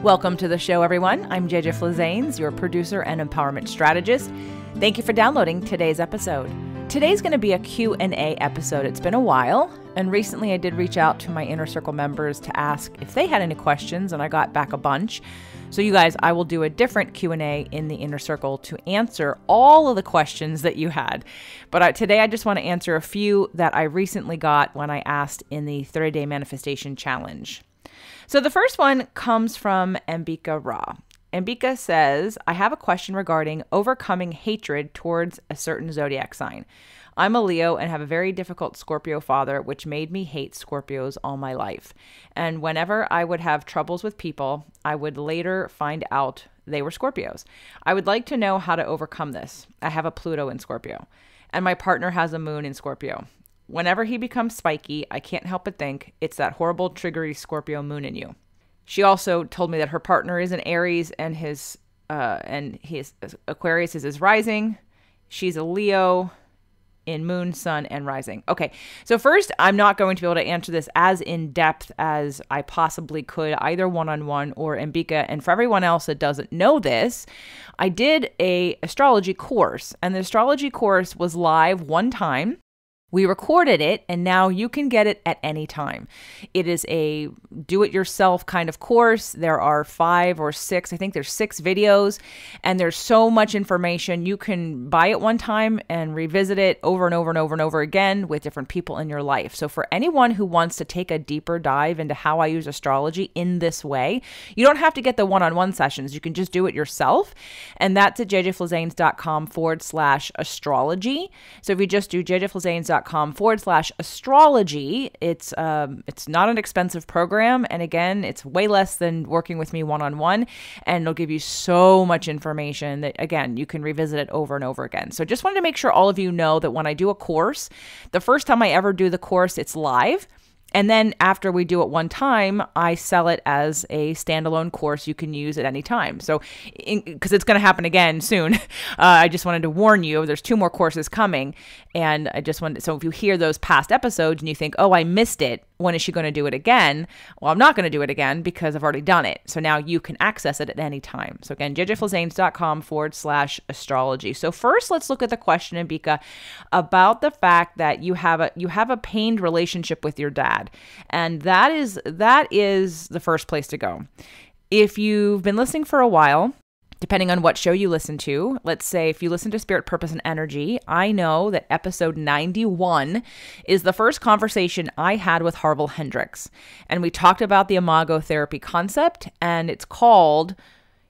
Welcome to the show, everyone. I'm JJ Flizanes, your producer and empowerment strategist. Thank you for downloading today's episode. Today's going to be a Q&A episode. It's been a while, and recently I did reach out to my Inner Circle members to ask if they had any questions, and I got back a bunch. So you guys, I will do a different Q&A in the Inner Circle to answer all of the questions that you had. But today I just want to answer a few that I recently got when I asked in the 30-day manifestation challenge. So the first one comes from Ambika Ra. Ambika says, I have a question regarding overcoming hatred towards a certain zodiac sign. I'm a Leo and have a very difficult Scorpio father, which made me hate Scorpios all my life. And whenever I would have troubles with people, I would later find out they were Scorpios. I would like to know how to overcome this. I have a Pluto in Scorpio, and my partner has a moon in Scorpio. Whenever he becomes spiky, I can't help but think it's that horrible, triggery Scorpio moon in you. She also told me that her partner is an Aries and his Aquarius is his rising. She's a Leo in moon, sun, and rising. Okay, so first, I'm not going to be able to answer this as in depth as I possibly could, either one-on-one or Ambika. And for everyone else that doesn't know this, I did a astrology course, and the astrology course was live one time. We recorded it, and now you can get it at any time. It is a do-it-yourself kind of course. There are 5 or 6, I think there's 6 videos, and there's so much information. You can buy it one time and revisit it over and over and over and over again with different people in your life. So for anyone who wants to take a deeper dive into how I use astrology in this way, you don't have to get the one-on-one sessions. You can just do it yourself, and that's at jjflizanes.com/astrology. So if you just do jjflizanes.com/astrology, it's not an expensive program. And again, it's way less than working with me one-on-one, and it'll give you so much information that, again, you can revisit it over and over again. So just wanted to make sure all of you know that when I do a course, the first time I ever do the course, it's live. And then after we do it one time, I sell it as a standalone course you can use at any time. So, because it's going to happen again soon, I just wanted to warn you, there's 2 more courses coming. And I just wanted, so if you hear those past episodes and you think, oh, I missed it, when is she going to do it again? Well, I'm not going to do it again because I've already done it. So now you can access it at any time. So again, jjflizanes.com/astrology. So first, let's look at the question, Ambika, about the fact that you have a pained relationship with your dad. And that is the first place to go. If you've been listening for a while, depending on what show you listen to, let's say if you listen to Spirit, Purpose, and Energy, I know that episode 91 is the first conversation I had with Harville Hendrix. And we talked about the Imago therapy concept, and it's called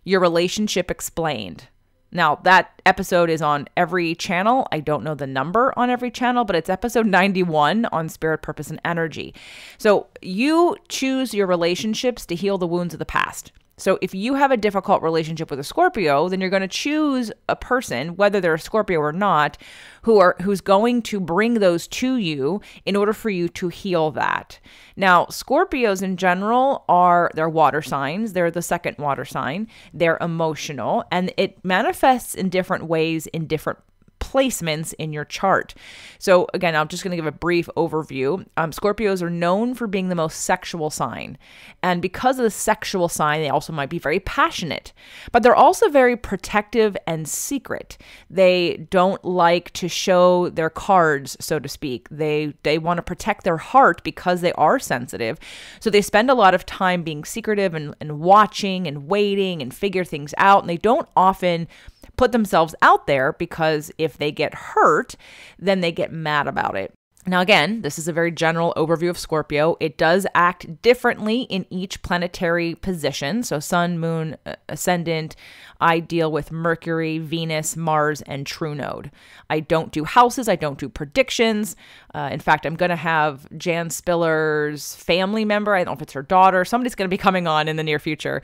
Your Relationship Explained. Now, that episode is on every channel. I don't know the number on every channel, but it's episode 91 on Spirit, Purpose, and Energy. So you choose your relationships to heal the wounds of the past. So if you have a difficult relationship with a Scorpio, then you're going to choose a person, whether they're a Scorpio or not, who's going to bring those to you in order for you to heal that. Now, Scorpios in general they're water signs. They're the second water sign. They're emotional, and it manifests in different ways in different placements in your chart. So again, I'm just going to give a brief overview. Scorpios are known for being the most sexual sign. And because of the sexual sign, they also might be very passionate, but they're also very protective and secret. They don't like to show their cards, so to speak. They want to protect their heart because they are sensitive. So they spend a lot of time being secretive and watching and waiting and figure things out. And they don't often put themselves out there because if they get hurt, then they get mad about it. Now, again, this is a very general overview of Scorpio. It does act differently in each planetary position. So sun, moon, ascendant. I deal with Mercury, Venus, Mars, and True Node. I don't do houses. I don't do predictions. In fact, I'm going to have Jan Spiller's family member. I don't know if it's her daughter. Somebody's going to be coming on in the near future.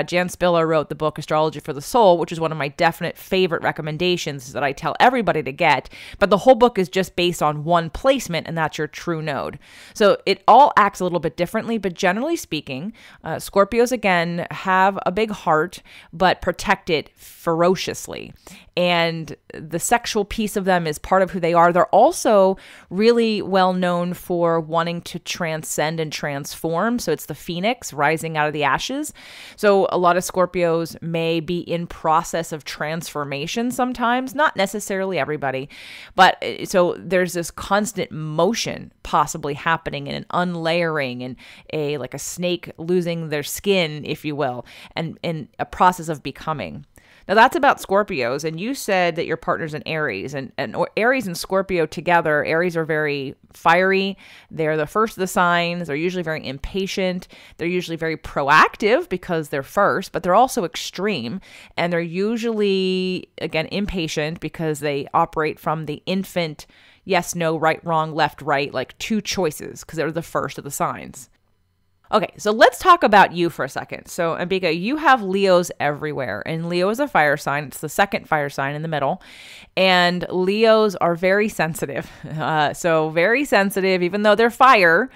Jan Spiller wrote the book Astrology for the Soul, which is one of my definite favorite recommendations that I tell everybody to get. But the whole book is just based on one placement placement, and that's your true node. So it all acts a little bit differently, but generally speaking, Scorpios, again, have a big heart, but protect it ferociously. And the sexual piece of them is part of who they are. They're also really well known for wanting to transcend and transform. So it's the phoenix rising out of the ashes. So a lot of Scorpios may be in process of transformation sometimes, not necessarily everybody, but so there's this constant motion possibly happening and an unlayering and like a snake losing their skin, if you will, and in a process of becoming. Now that's about Scorpios, and you said that your partner's an Aries, and Aries and Scorpio together, Aries are very fiery. They're the first of the signs. They're usually very impatient. They're usually very proactive because they're first, but they're also extreme, and they're usually, again, impatient because they operate from the infant, yes, no, right, wrong, left, right, like two choices because they're the first of the signs. Okay, so let's talk about you for a second. So, Ambika, you have Leos everywhere, and Leo is a fire sign. It's the second fire sign in the middle, and Leos are very sensitive. So very sensitive, even though they're fire.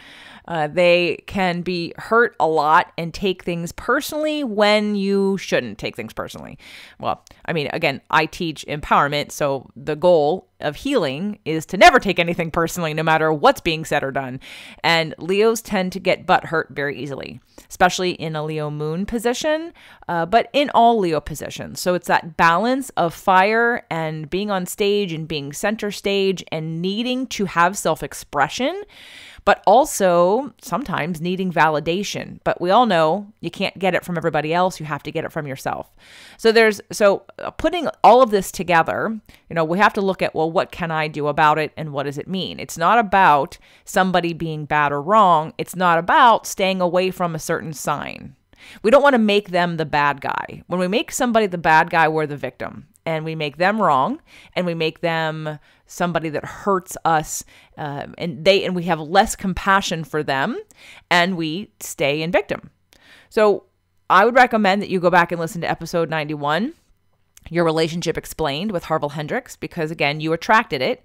They can be hurt a lot and take things personally when you shouldn't take things personally. Well, I mean, again, I teach empowerment, so the goal of healing is to never take anything personally, no matter what's being said or done. And Leos tend to get butt hurt very easily, especially in a Leo moon position, but in all Leo positions. So it's that balance of fire and being on stage and being center stage and needing to have self-expression, but also sometimes needing validation. But we all know you can't get it from everybody else. You have to get it from yourself. So putting all of this together, we have to look at, well, what can I do about it and what does it mean? It's not about somebody being bad or wrong. It's not about staying away from a certain sign. We don't want to make them the bad guy. When we make somebody the bad guy, we're the victim. And we make them wrong, and we make them somebody that hurts us, and we have less compassion for them, and we stay in victim. So I would recommend that you go back and listen to episode 91, Your Relationship Explained with Harville Hendricks, because again, you attracted it.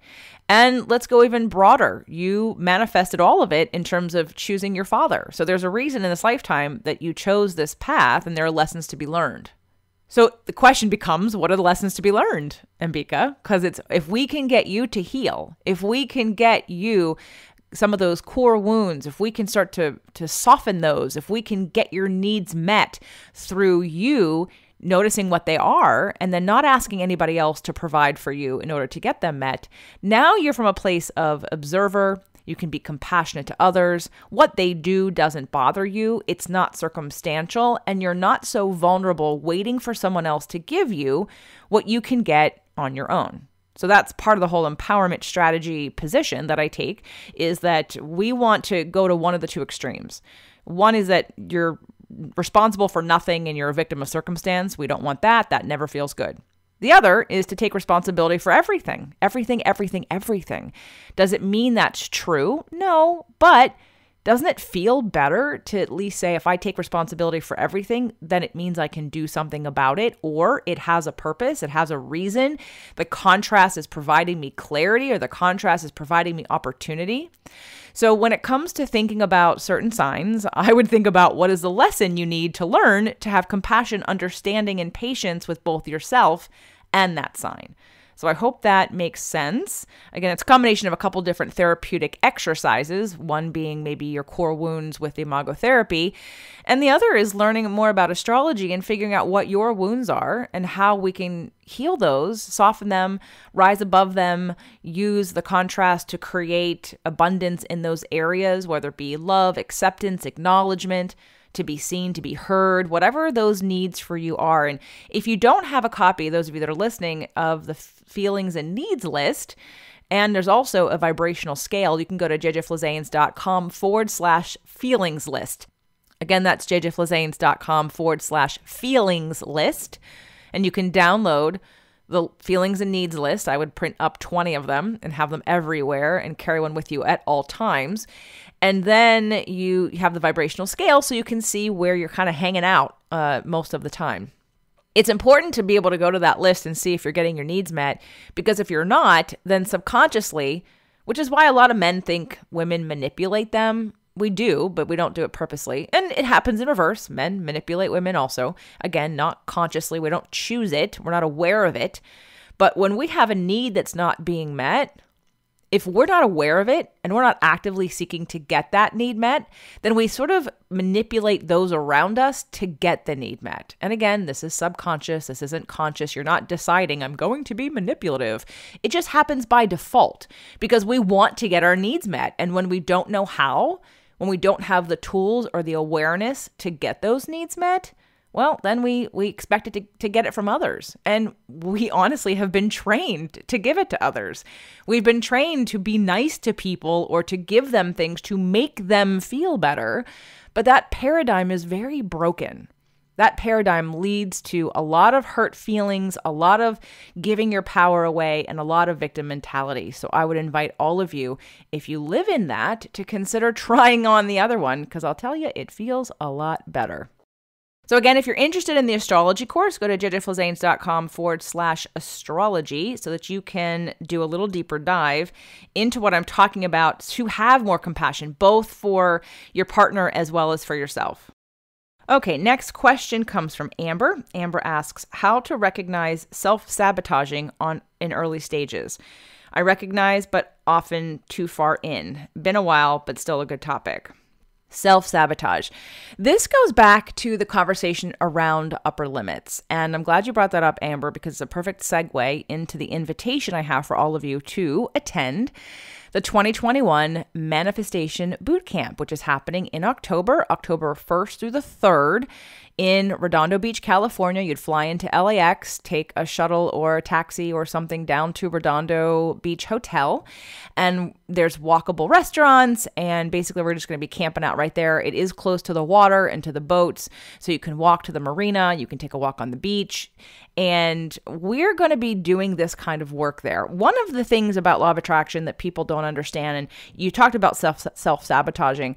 And let's go even broader. You manifested all of it in terms of choosing your father. So there's a reason in this lifetime that you chose this path, and there are lessons to be learned. So the question becomes, what are the lessons to be learned, Ambika? Because it's, if we can get you to heal, if we can get you some of those core wounds, if we can start to soften those, if we can get your needs met through you noticing what they are and then not asking anybody else to provide for you in order to get them met, now you're from a place of observer. You can be compassionate to others. What they do doesn't bother you. It's not circumstantial, and you're not so vulnerable waiting for someone else to give you what you can get on your own. So that's part of the whole empowerment strategy position that I take, is that we want to go to one of the two extremes. One is that you're responsible for nothing and you're a victim of circumstance. We don't want that. That never feels good. The other is to take responsibility for everything. Everything. Does it mean that's true? No, but doesn't it feel better to at least say, if I take responsibility for everything, then it means I can do something about it, or it has a purpose, it has a reason. The contrast is providing me clarity, or the contrast is providing me opportunity. So when it comes to thinking about certain signs, I would think about, what is the lesson you need to learn to have compassion, understanding, and patience with both yourself and that sign. So I hope that makes sense. Again, it's a combination of a couple different therapeutic exercises, one being maybe your core wounds with imagotherapy, and the other is learning more about astrology and figuring out what your wounds are and how we can heal those, soften them, rise above them, use the contrast to create abundance in those areas, whether it be love, acceptance, acknowledgement, to be seen, to be heard, whatever those needs for you are. And if you don't have a copy, those of you that are listening, of the feelings and needs list, and there's also a vibrational scale, you can go to jjflizanes.com/feelings list. Again, that's jjflizanes.com/feelings list. And you can download the feelings and needs list. I would print up 20 of them and have them everywhere and carry one with you at all times. And then you have the vibrational scale so you can see where you're kind of hanging out most of the time. It's important to be able to go to that list and see if you're getting your needs met, because if you're not, then subconsciously, which is why a lot of men think women manipulate them. We do, but we don't do it purposely. And it happens in reverse. Men manipulate women also. Again, not consciously. We don't choose it. We're not aware of it. But when we have a need that's not being met, if we're not aware of it and we're not actively seeking to get that need met, then we sort of manipulate those around us to get the need met. And again, this is subconscious. This isn't conscious. You're not deciding, I'm going to be manipulative. It just happens by default because we want to get our needs met. And when we don't know how, when we don't have the tools or the awareness to get those needs met, well, then we expect it to get it from others. And we honestly have been trained to give it to others. We've been trained to be nice to people or to give them things to make them feel better. But that paradigm is very broken. That paradigm leads to a lot of hurt feelings, a lot of giving your power away, and a lot of victim mentality. So I would invite all of you, if you live in that, to consider trying on the other one, because I'll tell you, it feels a lot better. So again, if you're interested in the astrology course, go to jjflizanes.com/astrology so that you can do a little deeper dive into what I'm talking about to have more compassion, both for your partner as well as for yourself. Okay, next question comes from Amber. Amber asks, how to recognize self-sabotaging in early stages. I recognize, but often too far in. Been a while, but still a good topic. Self-sabotage. This goes back to the conversation around upper limits. And I'm glad you brought that up, Amber, because it's a perfect segue into the invitation I have for all of you to attend the 2021 Manifestation Bootcamp, which is happening in October 1st through the 3rd in Redondo Beach, California. You'd fly into LAX, take a shuttle or a taxi or something down to Redondo Beach Hotel, and there's walkable restaurants, and basically we're just going to be camping out right there. It is close to the water and to the boats, so you can walk to the marina, you can take a walk on the beach, and we're going to be doing this kind of work there. One of the things about law of attraction that people don't understand, and you talked about self-sabotaging,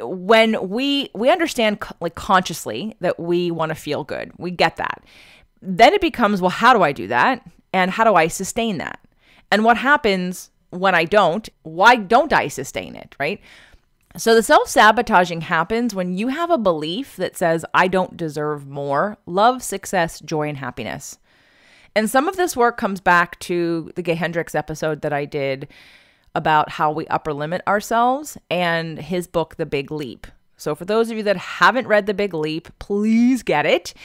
when we understand like consciously that we want to feel good, we get that. Then it becomes, well, how do I do that? And how do I sustain that? And what happens when I don't? Why don't I sustain it, right? So the self-sabotaging happens when you have a belief that says, I don't deserve more love, success, joy, and happiness. And some of this work comes back to the Gay Hendricks episode that I did about how we upper limit ourselves and his book, The Big Leap. So for those of you that haven't read The Big Leap, please get it.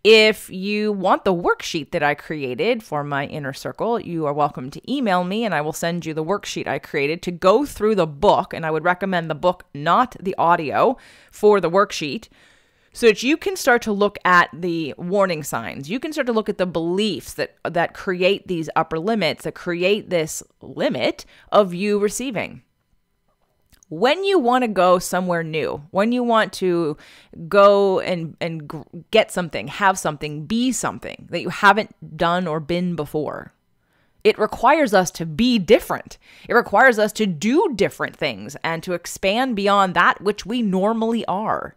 If you want the worksheet that I created for my inner circle, you are welcome to email me and I will send you the worksheet I created to go through the book. And I would recommend the book, not the audio, for the worksheet, so that you can start to look at the warning signs. You can start to look at the beliefs that create these upper limits, that create this limit of you receiving. When you want to go somewhere new, when you want to go and get something, have something, be something that you haven't done or been before, it requires us to be different. It requires us to do different things and to expand beyond that which we normally are.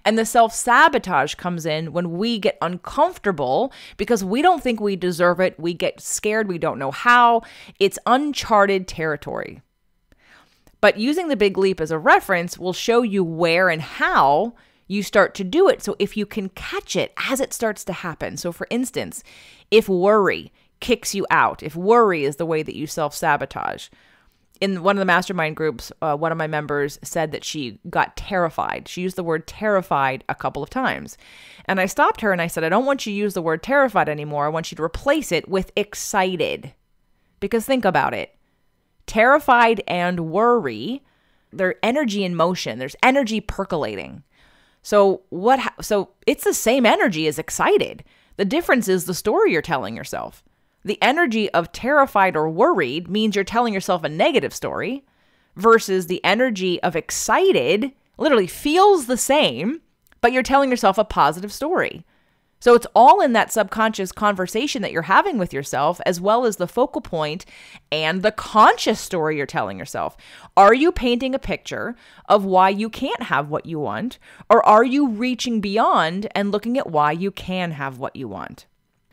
And the self-sabotage comes in when we get uncomfortable because we don't think we deserve it. We get scared. We don't know how. It's uncharted territory. But using The Big Leap as a reference will show you where and how you start to do it. So if you can catch it as it starts to happen. So for instance, if worry kicks you out, if worry is the way that you self-sabotage. In one of the mastermind groups, one of my members said that she got terrified. She used the word terrified a couple of times. And I stopped her and I said, I don't want you to use the word terrified anymore. I want you to replace it with excited. Because think about it. Terrified and worry, they're energy in motion. There's energy percolating. So it's the same energy as excited. The difference is the story you're telling yourself. The energy of terrified or worried means you're telling yourself a negative story versus the energy of excited literally feels the same, but you're telling yourself a positive story. So it's all in that subconscious conversation that you're having with yourself, as well as the focal point and the conscious story you're telling yourself. Are you painting a picture of why you can't have what you want, or are you reaching beyond and looking at why you can have what you want?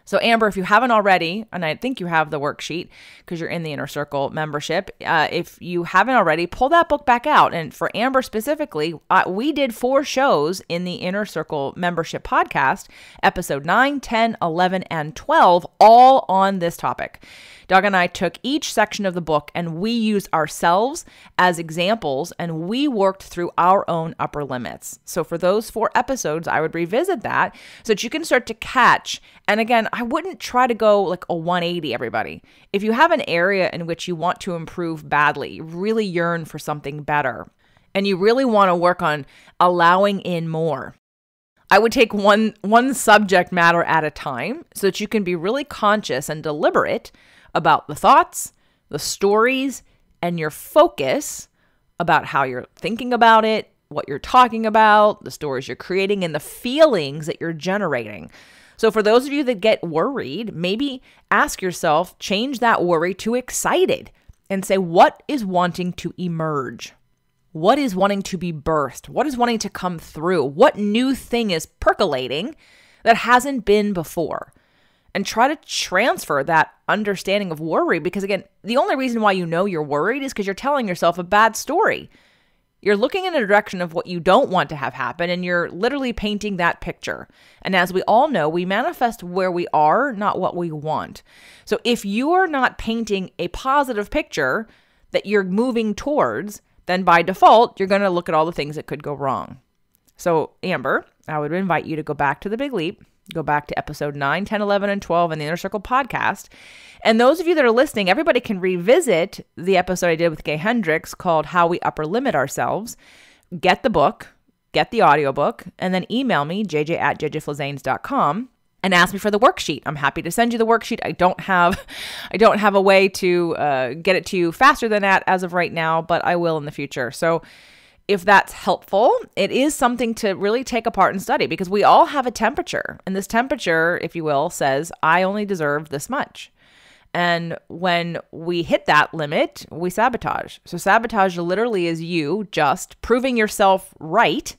So Amber, if you haven't already, and I think you have the worksheet because you're in the Inner Circle membership, if you haven't already, pull that book back out. And for Amber specifically, we did 4 shows in the Inner Circle membership podcast, episode 9, 10, 11, and 12, all on this topic. Doug and I took each section of the book and we used ourselves as examples and we worked through our own upper limits. So for those 4 episodes, I would revisit that so that you can start to catch. And again, I wouldn't try to go like a 180, everybody. If you have an area in which you want to improve badly, you really yearn for something better, and you really want to work on allowing in more, I would take one subject matter at a time so that you can be really conscious and deliberate about the thoughts, the stories, and your focus about how you're thinking about it, what you're talking about, the stories you're creating, and the feelings that you're generating. So for those of you that get worried, maybe ask yourself, change that worry to excited and say, what is wanting to emerge? What is wanting to be birthed? What is wanting to come through? What new thing is percolating that hasn't been before? And try to transfer that understanding of worry, because again, the only reason why you know you're worried is because you're telling yourself a bad story. You're looking in a direction of what you don't want to have happen, and you're literally painting that picture. And as we all know, we manifest where we are, not what we want. So if you are not painting a positive picture that you're moving towards, then by default, you're going to look at all the things that could go wrong. So Amber, I would invite you to go back to the Big Leap. Go back to episode 9, 10, 11, and 12 in the Inner Circle podcast. And those of you that are listening, everybody can revisit the episode I did with Gay Hendricks called How We Upper Limit Ourselves. Get the book, get the audiobook, and then email me, jj@jjflizanes.com, and ask me for the worksheet. I'm happy to send you the worksheet. I don't have a way to get it to you faster than that as of right now, but I will in the future. So if that's helpful, it is something to really take apart and study, because we all have a temperature. And this temperature, if you will, says, I only deserve this much. And when we hit that limit, we sabotage. So sabotage literally is you just proving yourself right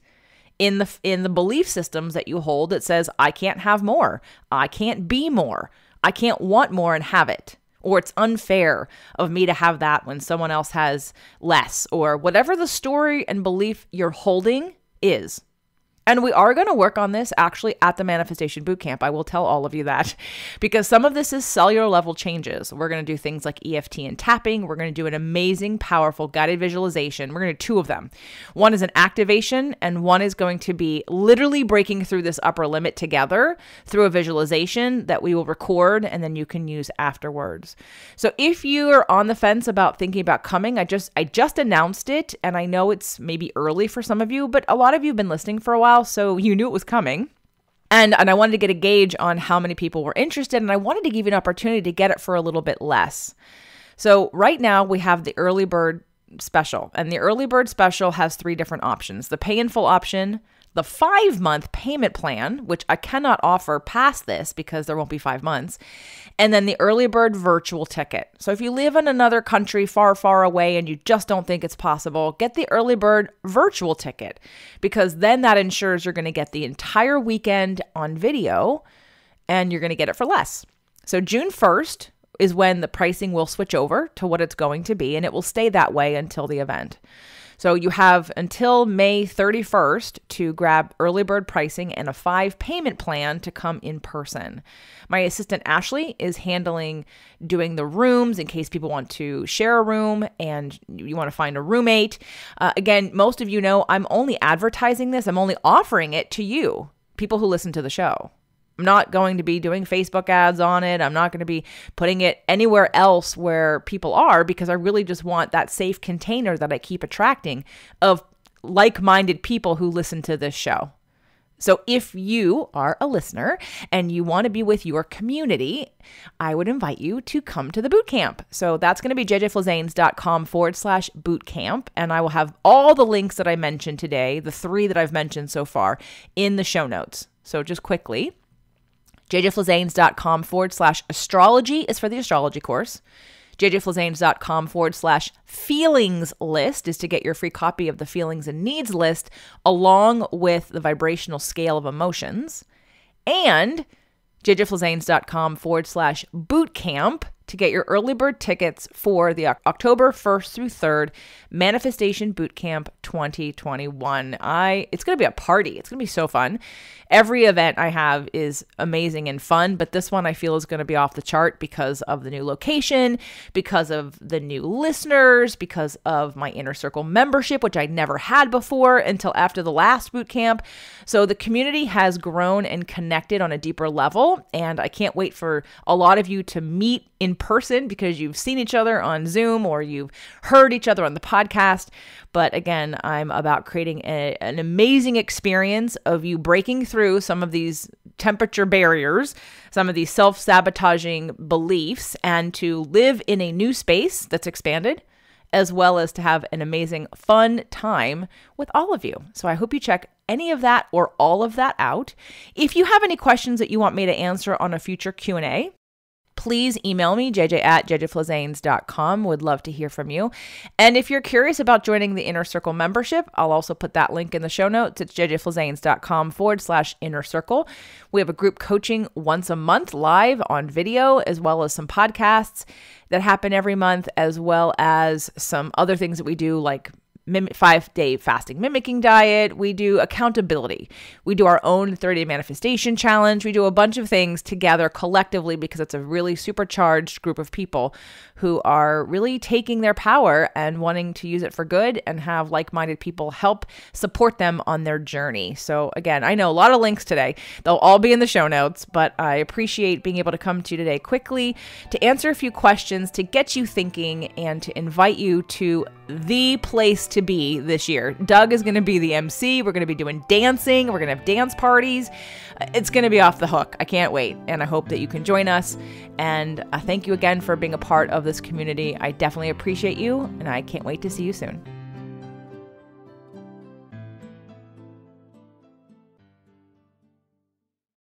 in the belief systems that you hold that says, I can't have more. I can't be more. I can't want more and have it. Or it's unfair of me to have that when someone else has less, or whatever the story and belief you're holding is. And we are going to work on this actually at the Manifestation Bootcamp. I will tell all of you that, because some of this is cellular level changes. We're going to do things like EFT and tapping. We're going to do an amazing, powerful guided visualization. We're going to do 2 of them. One is an activation, and one is going to be literally breaking through this upper limit together through a visualization that we will record and then you can use afterwards. So if you are on the fence about thinking about coming, I just announced it, and I know it's maybe early for some of you, but a lot of you have been listening for a while, so you knew it was coming. And I wanted to get a gauge on how many people were interested, and I wanted to give you an opportunity to get it for a little bit less. So right now we have the early bird special, and the early bird special has 3 different options. The pay in full option, the 5-month payment plan, which I cannot offer past this because there won't be 5 months, and then the early bird virtual ticket. So if you live in another country far, far away and you just don't think it's possible, get the early bird virtual ticket, because then that ensures you're going to get the entire weekend on video and you're going to get it for less. So June 1st is when the pricing will switch over to what it's going to be, and it will stay that way until the event. So you have until May 31st to grab early bird pricing and a 5 payment plan to come in person. My assistant Ashley is doing the rooms in case people want to share a room and you want to find a roommate. Again, most of you know I'm only advertising this. I'm only offering it to you, people who listen to the show. I'm not going to be doing Facebook ads on it. I'm not going to be putting it anywhere else where people are, because I really just want that safe container that I keep attracting of like-minded people who listen to this show. So if you are a listener and you want to be with your community, I would invite you to come to the bootcamp. So that's going to be jjflizanes.com/bootcamp. And I will have all the links that I mentioned today, the 3 that I've mentioned so far, in the show notes. So just quickly, jjflizanes.com/astrology is for the astrology course. jjflizanes.com/feelings list is to get your free copy of the feelings and needs list, along with the vibrational scale of emotions. And jjflizanes.com/bootcamp to get your early bird tickets for the October 1st through 3rd Manifestation Bootcamp 2021. It's going to be a party. It's going to be so fun. Every event I have is amazing and fun, but this one I feel is going to be off the chart because of the new location, because of the new listeners, because of my Inner Circle membership, which I never had before until after the last boot camp. So the community has grown and connected on a deeper level, and I can't wait for a lot of you to meet in person because you've seen each other on Zoom or you've heard each other on the podcast. But again, I'm about creating an amazing experience of you breaking through some of these temperature barriers, some of these self-sabotaging beliefs, and to live in a new space that's expanded, as well as to have an amazing, fun time with all of you. So I hope you check any of that or all of that out. If you have any questions that you want me to answer on a future Q&A, please email me, jj@jjflizanes.com. Would love to hear from you. And if you're curious about joining the Inner Circle membership, I'll also put that link in the show notes. It's jjflizanes.com/inner circle. We have a group coaching once a month live on video, as well as some podcasts that happen every month, as well as some other things that we do like 5-day fasting mimicking diet. We do accountability. We do our own 30-day manifestation challenge. We do a bunch of things together collectively because it's a really supercharged group of people who are really taking their power and wanting to use it for good and have like-minded people help support them on their journey. So again, I know a lot of links today. They'll all be in the show notes, but I appreciate being able to come to you today quickly to answer a few questions, to get you thinking, and to invite you to the place to be this year. Doug is going to be the MC. We're going to be doing dancing. We're going to have dance parties. It's going to be off the hook. I can't wait. And I hope that you can join us. And thank you again for being a part of this community. I definitely appreciate you, and I can't wait to see you soon.